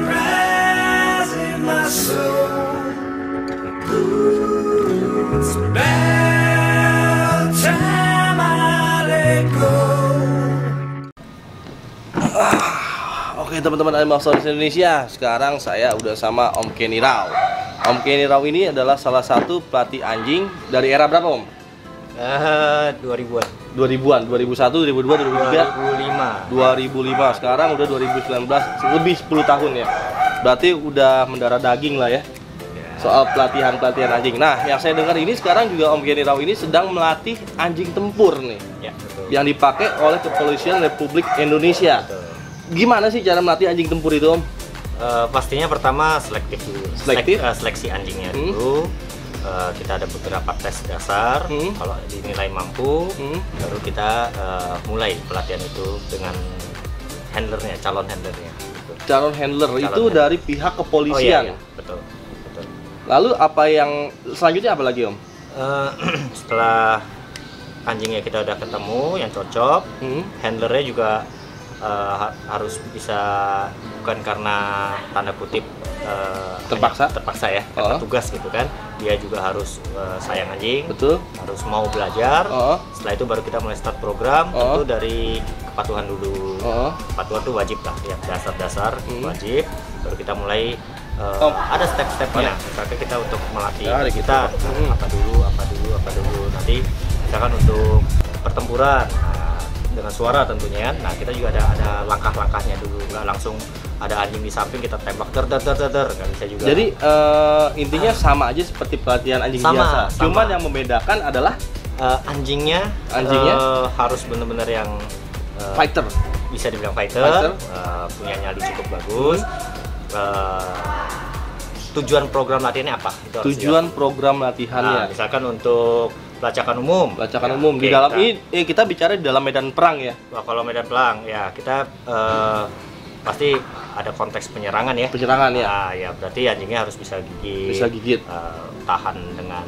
sunrise in my soul. Ooh, it's about time I let go. Oke teman-teman Animal Stories Indonesia, sekarang saya udah sama Om Kenny Rao. Om Kenny Rao ini adalah salah satu pelatih anjing dari era berapa Om? 2000-an. 2000-an, 2001, 2002, 2003? 2005. 2005, sekarang udah 2019, lebih 10 tahun ya. Berarti udah mendarah daging lah ya soal pelatihan anjing. Nah, yang saya dengar ini sekarang juga Om Kenny Rao ini sedang melatih anjing tempur nih, Ya, betul. yang dipakai oleh Kepolisian Republik Indonesia. Betul. Gimana sih cara melatih anjing tempur itu Om? Pastinya pertama selektif dulu. Selektif? Seleksi anjingnya dulu. Kita ada beberapa tes dasar. Kalau dinilai mampu, baru kita mulai pelatihan itu dengan handlernya, calon handlernya. Gitu. Calon handler itu handler. dari pihak Oh kepolisian. iya, betul. Lalu apa yang selanjutnya apa lagi Om? Setelah anjingnya kita udah ketemu yang cocok, handlernya juga harus bisa, bukan karena tanda kutip terpaksa ya, karena tugas gitu kan. Dia juga harus sayang anjing, Betul. harus mau belajar. Setelah itu baru kita mulai start program. Tentu dari kepatuhan dulu. Kepatuhan itu wajib lah, yang dasar-dasar wajib. Baru kita mulai ada step-stepnya. Misalkan kita untuk melatih kita apa dulu. Nanti misalkan untuk pertempuran dengan suara tentunya. Nah, kita juga ada langkah-langkahnya dulu, nggak langsung ada anjing di samping kita tembak nggak bisa juga. Jadi intinya sama aja seperti pelatihan anjing biasa. Cuman yang membedakan adalah anjingnya harus benar-benar yang fighter. Bisa dibilang fighter. Punya nyali cukup bagus. Tujuan program latihannya apa? Itu harus Tujuan program latihannya. Nah, misalkan untuk pelacakan umum. Umum. Di dalam ini kita bicara di dalam medan perang ya. Kalau medan perang ya kita pasti ada konteks penyerangan ya. Nah, ya berarti anjingnya harus bisa gigit. Tahan dengan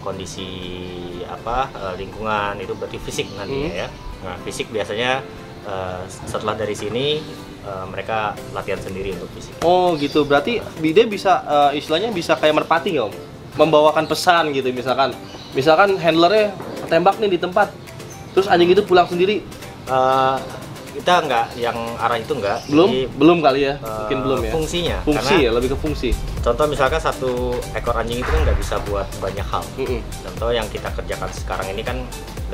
kondisi lingkungan, itu berarti fisik nanti ya. Nah, fisik biasanya setelah dari sini mereka latihan sendiri untuk fisik. Oh gitu, berarti dia bisa istilahnya bisa kayak merpati nggak Om? Membawakan pesan gitu, misalkan handlernya tembak nih di tempat, terus anjing itu pulang sendiri. Kita nggak yang arah itu nggak. Belum kali ya, mungkin belum ya. Fungsinya. Fungsi ya, lebih ke fungsi. Contoh misalkan satu ekor anjing itu kan nggak bisa buat banyak hal. Contoh yang kita kerjakan sekarang ini kan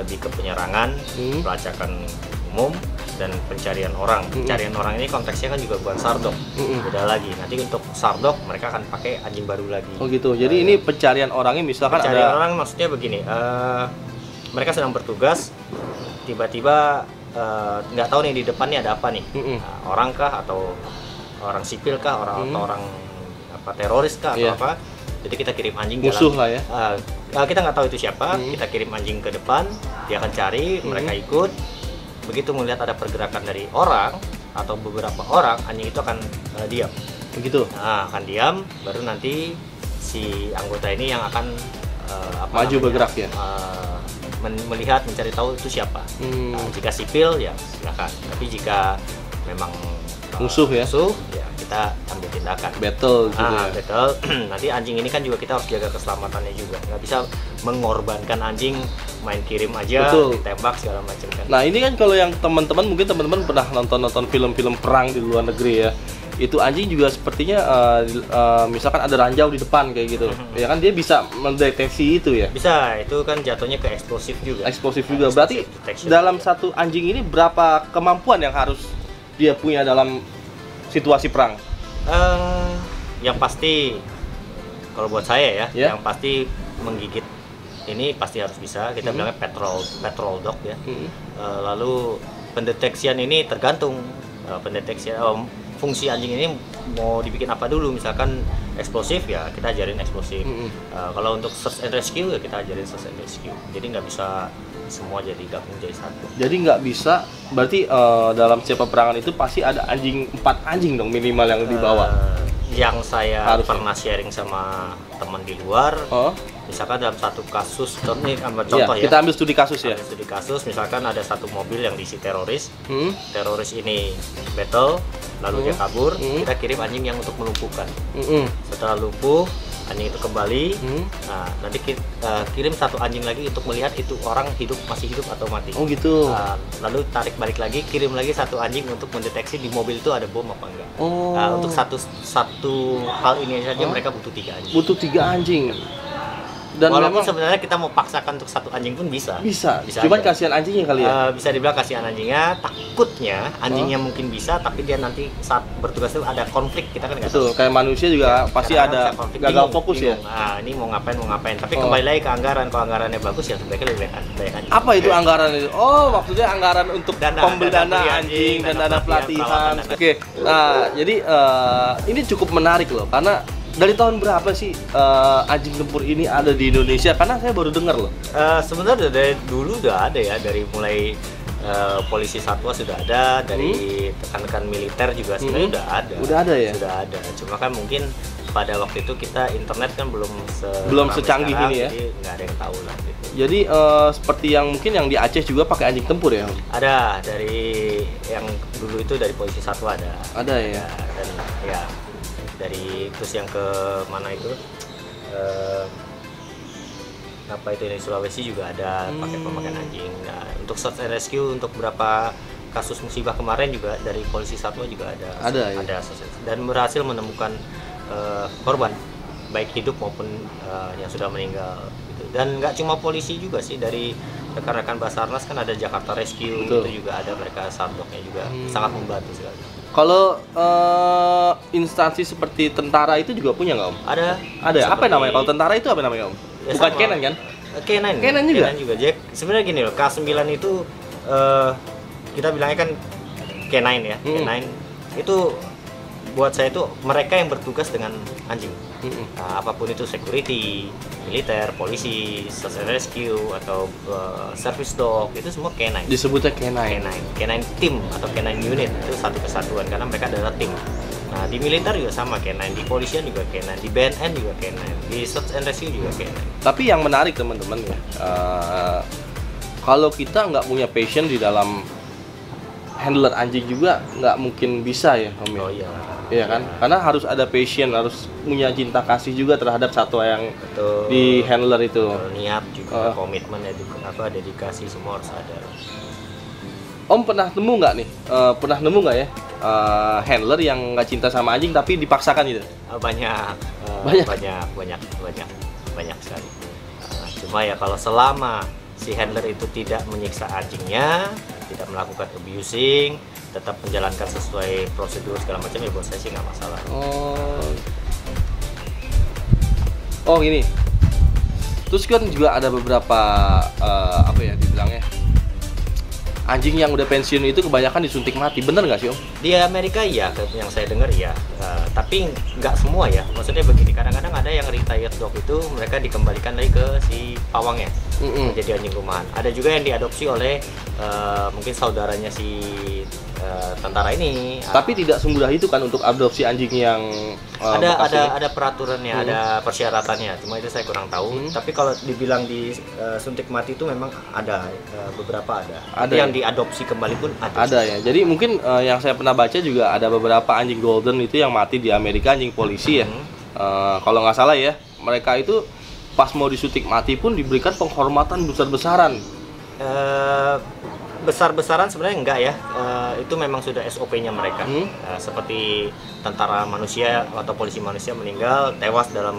lebih ke penyerangan, pelacakan umum, dan pencarian orang. Pencarian orang ini konteksnya kan juga bukan sardok. Beda lagi. Nanti untuk sardok mereka akan pakai anjing baru lagi. Oh gitu. Jadi ini pencarian orangnya misalkan pencarian orang maksudnya begini. Mereka sedang bertugas, tiba-tiba nggak tahu nih di depannya ada apa nih. Orang kah atau orang sipil kah, atau orang teroris kah atau apa. Jadi kita kirim anjing musuh lah ya. Kita nggak tahu itu siapa. Kita kirim anjing ke depan, dia akan cari, mereka ikut. Begitu melihat ada pergerakan dari orang atau beberapa orang, anjing itu akan diam. Begitu. Nah, akan diam, baru nanti si anggota ini yang akan maju bergerak ya. Melihat, mencari tahu itu siapa. Nah, jika sipil ya silakan. Tapi jika memang musuh ya, kita ambil tindakan. Battle gitu ya. Battle. Nanti anjing ini kan juga kita harus jaga keselamatannya juga. Nggak bisa mengorbankan anjing main kirim aja, ditembak segala macam kan. Nah ini kan kalau yang mungkin teman-teman pernah nonton film-film perang di luar negeri ya. Itu anjing juga sepertinya misalkan ada ranjau di depan kayak gitu. Ya kan dia bisa mendeteksi itu ya. Bisa, itu kan jatuhnya ke eksplosif juga. Berarti dalam satu anjing ini berapa kemampuan yang harus dia punya dalam situasi perang? Yang pasti kalau buat saya ya, yang pasti menggigit ini pasti harus bisa. Kita bilangnya patrol dog ya. Lalu pendeteksian ini tergantung fungsi anjing ini mau dibikin apa dulu. Misalkan eksplosif ya kita ajarin eksplosif. Kalau untuk search and rescue ya kita ajarin search and rescue. Jadi nggak bisa semua jadi gabung jadi satu. Jadi nggak bisa, berarti dalam setiap peperangan itu pasti ada 4 anjing dong minimal yang dibawa. Yang saya pernah sharing sama teman di luar, misalkan dalam satu kasus, contoh ya, kita ambil studi kasus ya. Studi kasus, misalkan ada satu mobil yang diisi teroris, teroris ini battle, lalu dia kabur, kita kirim anjing yang untuk melumpuhkan. Setelah lumpuh, anjing itu kembali. Nah, nanti kirim satu anjing lagi untuk melihat itu orang masih hidup atau mati. Oh gitu. Lalu tarik balik lagi, kirim lagi satu anjing untuk mendeteksi di mobil itu ada bom apa enggak. Oh. Untuk satu hal ini saja mereka butuh 3 anjing. Butuh 3 anjing. Dan walaupun memang sebenarnya kita mau paksakan untuk 1 anjing pun bisa. Cuman kasihan anjingnya kali ya. Bisa dibilang kasihan anjingnya, takutnya anjingnya mungkin bisa, tapi dia nanti saat bertugas itu ada konflik, kita kan nggak tahu. Kayak manusia juga pasti ada gagal fokus ya. Nah, ini mau ngapain. Tapi kembali lagi ke anggaran, kalau anggarannya bagus ya sebaiknya lebih baik anjing. Apa itu anggaran itu? Oh, maksudnya anggaran untuk pembelian anjing dan dana pelatihan. Oke. Nah, jadi ini cukup menarik loh, karena dari tahun berapa sih anjing tempur ini ada di Indonesia? Karena saya baru dengar loh. Sebenarnya dari dulu udah ada ya, dari mulai polisi satwa sudah ada, dari rekan-rekan militer juga sebenarnya udah ada. Udah ada ya? Sudah ada. Cuma kan mungkin pada waktu itu kita internet kan belum secanggih sekarang, ini ya. Jadi nggak ada yang tahu lah. Gitu. Jadi seperti yang mungkin yang di Aceh juga pakai anjing tempur ya? Ada, dari yang dulu itu dari polisi satwa ada. Ada ya. Dan ya dari terus yang ke mana itu apa itu, dari Sulawesi juga ada pakai pemakaian anjing. Nah, untuk search and rescue untuk beberapa kasus musibah kemarin juga dari polisi satwa juga ada ya? Dan berhasil menemukan korban baik hidup maupun yang sudah meninggal gitu. Dan nggak cuma polisi juga sih, dari rekan-rekan Basarnas kan ada Jakarta Rescue. Betul. Itu juga ada, mereka sardoknya juga sangat membantu sekali. Kalau instansi seperti tentara itu juga punya nggak Om? Ada. Apa namanya? Kalau tentara itu apa namanya Om? Ya, bukan K9 kan? K9 juga. Jack. Sebenarnya gini loh, K9 itu kita bilangnya kan K9 ya. K9 itu buat saya itu mereka yang bertugas dengan anjing. Nah, apapun itu, security, militer, polisi, search and rescue, atau service dog, itu semua K9. Disebutnya K9. K9 team atau K9 unit, itu satu kesatuan karena mereka adalah tim. Nah, di militer juga sama K9, di polisian juga K9, di BNN juga K9, di search and rescue juga K9. Tapi yang menarik teman-teman ya, kalau kita nggak punya passion di dalam handler anjing juga nggak mungkin bisa ya Om. Oh iya. Iya kan? Karena harus ada passion, harus punya cinta kasih juga terhadap satwa yang di handler itu. Niat juga, komitmen, dedikasi semua harus ada. Om pernah nemu nggak nih? Pernah nemu nggak ya handler yang nggak cinta sama anjing tapi dipaksakan gitu? Banyak sekali. Cuma ya kalau selama si handler itu tidak menyiksa anjingnya, tidak melakukan abusing, tetap menjalankan sesuai prosedur segala macam, ya buat saya sih nggak masalah. Oh gini. Terus kan juga ada beberapa apa ya dibilangnya, anjing yang udah pensiun itu kebanyakan disuntik mati, bener nggak sih Om? Di Amerika iya, yang saya dengar iya, tapi nggak semua ya. Maksudnya begini, kadang-kadang ada yang retired dog itu mereka dikembalikan lagi ke si pawangnya, menjadi anjing rumahan. Ada juga yang diadopsi oleh mungkin saudaranya si tentara ini. Tapi tidak semudah itu kan untuk adopsi anjing yang ada peraturannya, ada persyaratannya. Cuma itu saya kurang tahu. Tapi kalau dibilang disuntik mati itu memang ada, beberapa ada. Tapi yang diadopsi kembali pun ada. Ada ya. Jadi mungkin yang saya pernah baca juga ada beberapa anjing golden itu yang mati di Amerika, anjing polisi ya. Kalau nggak salah ya, mereka itu pas mau disuntik mati pun diberikan penghormatan besar-besaran. Besar-besaran sebenarnya enggak ya, itu memang sudah SOP-nya mereka. Seperti tentara manusia atau polisi manusia meninggal, tewas dalam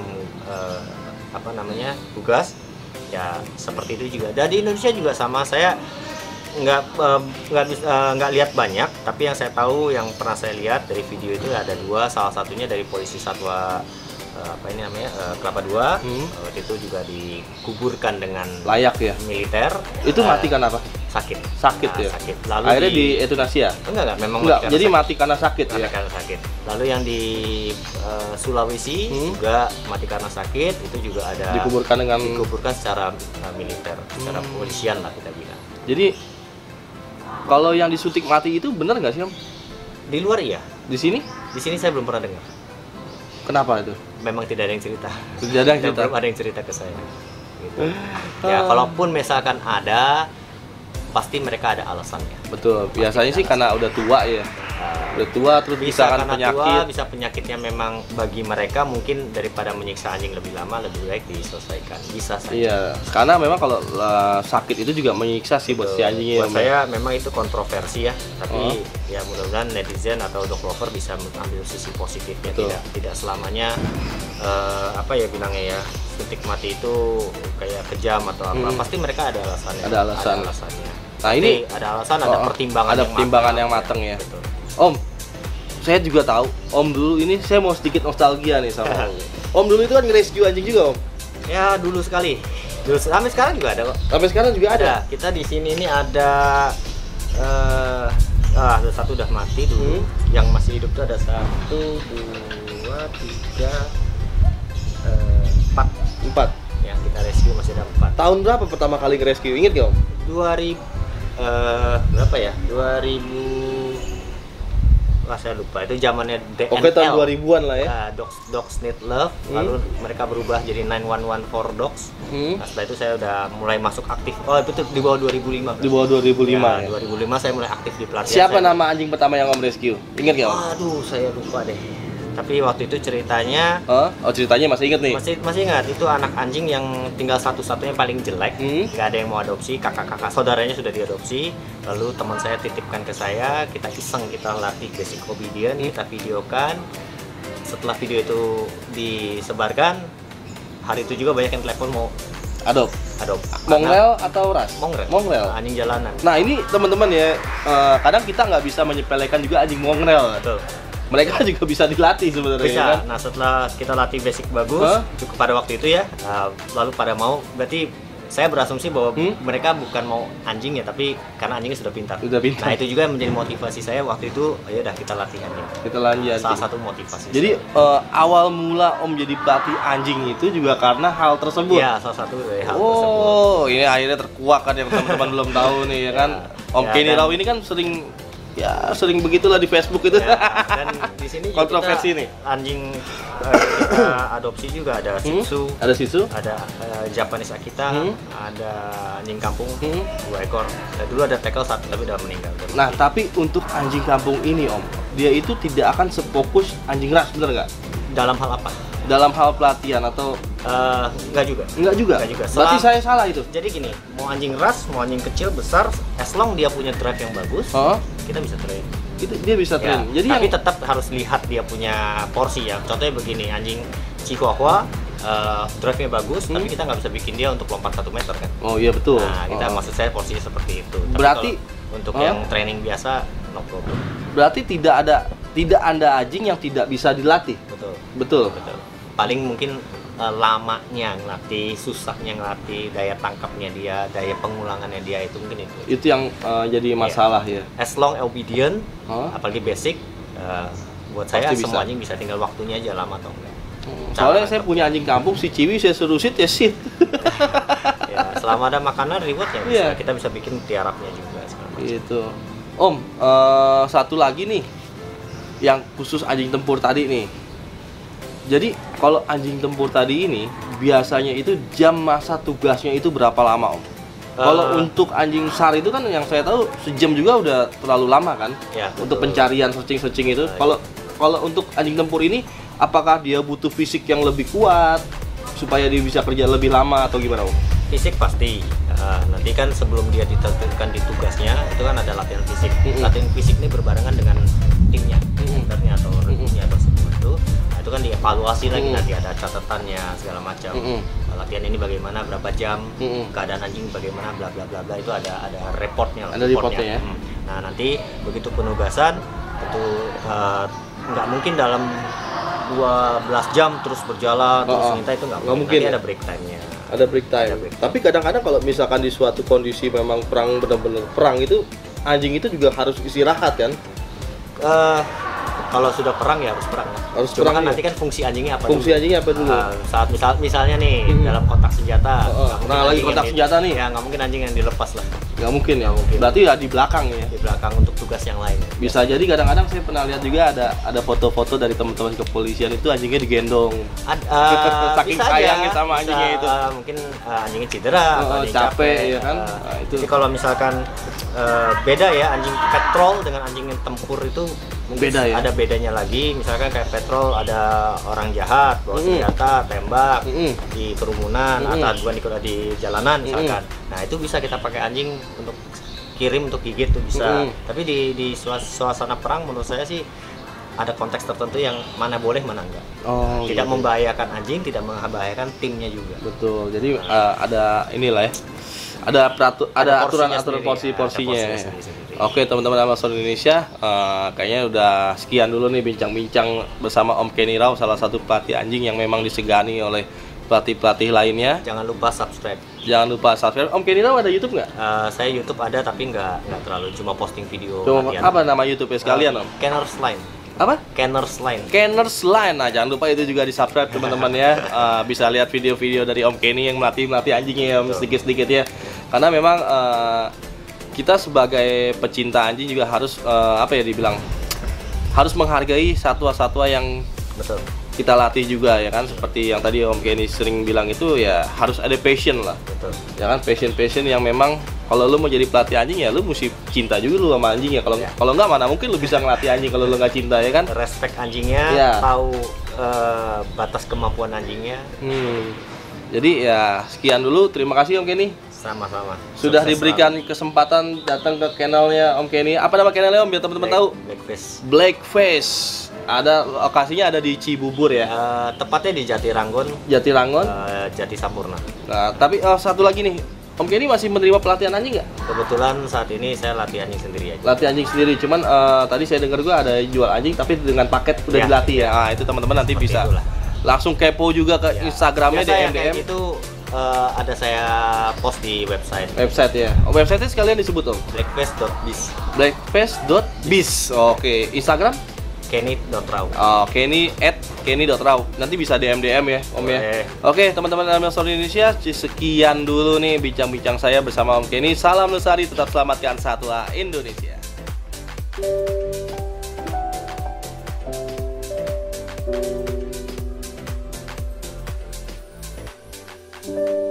tugas, ya seperti itu juga. Dan di Indonesia juga sama. Saya nggak lihat banyak, tapi yang saya tahu, yang pernah saya lihat dari video itu ada 2, salah satunya dari polisi satwa Kelapa II. Waktu itu juga dikuburkan dengan layak ya, militer. Itu mati karena apa? Sakit ya. Sakit. Lalu akhirnya di euthanasia ya? Enggak, memang jadi mati karena sakit ya. Karena sakit. Lalu yang di Sulawesi juga mati karena sakit, itu juga ada dikuburkan secara militer, secara kepolisian lah kita bilang. Jadi kalau yang disuntik mati itu benar nggak sih Om? Di luar iya. Di sini? Di sini saya belum pernah dengar. Kenapa itu? Memang tidak ada yang cerita. Belum ada yang cerita ke saya. Gitu. Ya, kalaupun misalkan ada, pasti mereka ada alasannya. Betul. Biasanya sih karena udah tua ya. Udah tua terus bisa kan karena penyakit. tua, bisa penyakitnya memang bagi mereka mungkin daripada menyiksa anjing lebih lama lebih baik diselesaikan, bisa saja. Iya, karena memang kalau sakit itu juga menyiksa sih buat si anjingnya. Buat saya memang itu kontroversi ya, tapi ya mudah-mudahan netizen atau dog lover bisa mengambil sisi positifnya. Tidak selamanya apa ya bilangnya ya, suntik mati itu kayak kejam atau apa, pasti mereka ada alasannya. Ada alasannya. Nah, tapi ini ada alasan, ada pertimbangan. Ada pertimbangan yang matang ya. Betul. Om, saya juga tahu. Om dulu ini saya mau sedikit nostalgia nih sama Om. Om dulu itu kan nge-rescue anjing juga, Om. Ya dulu sekali. Dulu sampai sekarang juga ada kok. Sampai sekarang juga ada. Kita di sini ini ada satu udah mati dulu. Yang masih hidup tuh ada 1, 2, 3, 4. Yang kita rescue masih ada 4. Tahun berapa pertama kali nge-rescue? Ingat gak, Om? 2000 berapa ya? 2000. Wah, saya lupa. Itu zamannya DNL. Oke, tahun 2000-an lah ya. Dogs Need Love. Lalu mereka berubah jadi 911 for Dogs. Nah, setelah itu saya udah mulai masuk aktif. Oh, itu di bawah 2005. Di bawah 2005 ya. 2005 saya mulai aktif di pelatihan. Siapa nama anjing pertama yang Om rescue? Ingat gak, Om? Aduh, saya lupa deh. Tapi waktu itu ceritanya ceritanya masih inget nih? Masih ingat. Itu anak anjing yang tinggal satu-satunya paling jelek. Nggak ada yang mau adopsi. Kakak-kakak saudaranya sudah diadopsi. Lalu teman saya titipkan ke saya. Kita iseng, kita latih basic obedience. Kita videokan. Setelah video itu disebarkan, hari itu juga banyak yang telepon mau adopt. Mongrel atau ras? Mongrel. Anjing jalanan. Nah, ini teman-teman ya, kadang kita nggak bisa menyepelekan juga anjing mongrel. Betul. Mereka juga bisa dilatih sebenarnya. Bisa. Kan? Nah, setelah kita latih basic bagus, cukup pada waktu itu ya, lalu pada mau, berarti saya berasumsi bahwa mereka bukan mau anjing ya, tapi karena anjingnya sudah pintar. Nah, itu juga menjadi motivasi saya waktu itu. Ya udah, kita latih anjing. Kita latih anjing. Salah satu motivasi. Jadi awal mula Om jadi pelatih anjing itu juga karena hal tersebut. Iya, salah satu dari hal tersebut. Oh, ini akhirnya terkuak kan yang teman-teman belum tahu nih ya kan. Om Kenny Rao ini kan sering begitulah di Facebook itu. Ya, dan di sini kontroversi nih. Anjing kita adopsi juga ada Shih Tzu. Ada Shih Tzu, ada Japanese Akita, ada anjing kampung 2 ekor. Dulu ada tackle 1 tapi udah meninggal. Nah, tapi untuk anjing kampung ini, Om, dia itu tidak akan sefokus anjing ras, bener nggak? Dalam hal apa? Dalam hal pelatihan atau enggak juga. Enggak juga. Berarti saya salah itu. Jadi gini, mau anjing ras, mau anjing kecil, besar, as long dia punya drive yang bagus, kita bisa train. Itu dia bisa train. Ya, jadi tapi tetap harus lihat dia punya porsi ya. Contohnya begini, anjing Chihuahua drive-nya bagus, tapi kita nggak bisa bikin dia untuk lompat 1 meter kan. Oh iya betul. Nah, kita maksud saya porsinya seperti itu. Tapi berarti untuk yang training biasa no problem. Berarti tidak ada anjing yang tidak bisa dilatih. Betul. Paling mungkin lamanya ngelatih, susahnya ngelatih, daya tangkapnya dia, daya pengulangannya dia, itu mungkin itu. Itu yang jadi masalah ya. As long obedient, apalagi basic, buat pasti saya bisa. semua anjing bisa, tinggal waktunya aja lama atau enggak. Soalnya saya punya anjing kampung, si Ciwi saya suruh sit ya sit. Ya, selama ada makanan reward ya kita bisa bikin tiarapnya juga. Gitu. Om, satu lagi nih, yang khusus anjing tempur tadi nih. Jadi kalau anjing tempur tadi ini biasanya itu jam masa tugasnya itu berapa lama, Om? Kalau untuk anjing SAR itu kan yang saya tahu sejam juga udah terlalu lama kan? Ya, untuk pencarian searching itu. Kalau untuk anjing tempur ini apakah dia butuh fisik yang lebih kuat supaya dia bisa kerja lebih lama atau gimana, Om? Fisik pasti. Nanti kan sebelum dia diterjunkan di tugasnya itu kan ada latihan fisik. Latihan fisik ini berbarengan dengan timnya, centernya atau rekrutnya atau semua itu. Nah, itu kan dievaluasi lagi, nanti ada catatannya segala macam. Latihan ini bagaimana, berapa jam, keadaan anjing bagaimana, bla bla bla bla, itu ada reportnya. Ada reportnya ya. Nah, nanti begitu penugasan itu nggak mungkin dalam 12 jam terus berjalan terus minta, itu nggak mungkin. Nanti ada break time-nya. Ada break time. Tapi kadang-kadang kalau misalkan di suatu kondisi memang perang, benar-benar perang, itu anjing itu juga harus istirahat kan? Kalau sudah perang ya harus perang. Harus Cuma perang kan nanti kan fungsi anjingnya apa? Fungsi anjingnya apa dulu? Saat misalnya nih dalam kotak senjata. Nah, lagi kotak senjata nih. Ya nggak mungkin anjing yang dilepas lah. Nggak mungkin ya. Berarti ya di belakang ya. Di belakang untuk tugas yang lain. Bisa jadi kadang-kadang saya pernah lihat juga ada foto-foto dari teman-teman kepolisian itu anjingnya digendong. Saking sayangnya sama anjingnya itu. Mungkin anjingnya cedera atau anjing capek ya kan. Jadi kalau misalkan beda ya, anjing patrol dengan anjing yang tempur itu beda ya. Ada bedanya lagi, misalkan kayak petrol ada orang jahat bawa senjata, tembak di kerumunan atau aduan di jalanan misalkan. Nah itu bisa kita pakai anjing untuk kirim, untuk gigit tuh bisa. Tapi di suasana perang menurut saya sih ada konteks tertentu yang mana boleh mana enggak. Tidak membahayakan anjing, tidak membahayakan timnya juga. Betul. Jadi ada inilah ya. Ada aturan porsinya. Oke teman-teman Amazon Indonesia, kayaknya udah sekian dulu nih bincang-bincang bersama Om Kenny Rao, salah satu pelatih anjing yang memang disegani oleh pelatih-pelatih lainnya. Jangan lupa subscribe. Om Kenny Rao ada YouTube nggak? Saya YouTube ada tapi nggak terlalu, cuma posting video. Apa nama YouTube-nya sekalian Om? Kenners Line. Apa? Kenners Line. Kenners Line. Nah, jangan lupa itu juga di-subscribe teman-teman ya. Bisa lihat video-video dari Om Kenny yang melatih anjingnya sedikit-sedikit ya. Karena memang kita sebagai pecinta anjing juga harus harus menghargai satwa-satwa yang kita latih juga ya kan, seperti yang tadi Om Kenny sering bilang itu ya harus ada passion lah. Ya kan, passion yang memang kalau lu mau jadi pelatih anjing ya lu mesti cinta juga lu sama anjing ya. Kalau nggak mana mungkin lu bisa ngelatih anjing kalau lu nggak cinta ya kan. Respect anjingnya, tahu batas kemampuan anjingnya. Jadi ya sekian dulu, terima kasih Om Kenny. Sama-sama. Sudah diberikan kesempatan datang ke channelnya Om Kenny. Apa nama channelnya Om biar teman-teman tahu? Blackface. Ada lokasinya ada di Cibubur ya. Tepatnya di Jatiranggon. Jati Sampurna. Nah, tapi satu lagi nih, Om Kenny masih menerima pelatihan anjing nggak? Kebetulan saat ini saya latih anjing sendiri aja. Latih anjing sendiri, cuman tadi saya dengar juga ada jual anjing tapi dengan paket udah dilatih ya. Nah, itu teman-teman nanti bisa langsung kepo juga ke Instagramnya DM. Itu ada saya post di website ya. Website-nya sekalian disebut Om. Blackface.biz. Blackface.biz. Oke. Instagram Kenny.rao. Kenny.rao. Nanti bisa DM ya Om ya. Oke teman-teman Amazon Indonesia, sekian dulu nih bincang-bincang saya bersama Om Kenny. Salam lestari, tetap selamatkan satwa Indonesia. Thank you.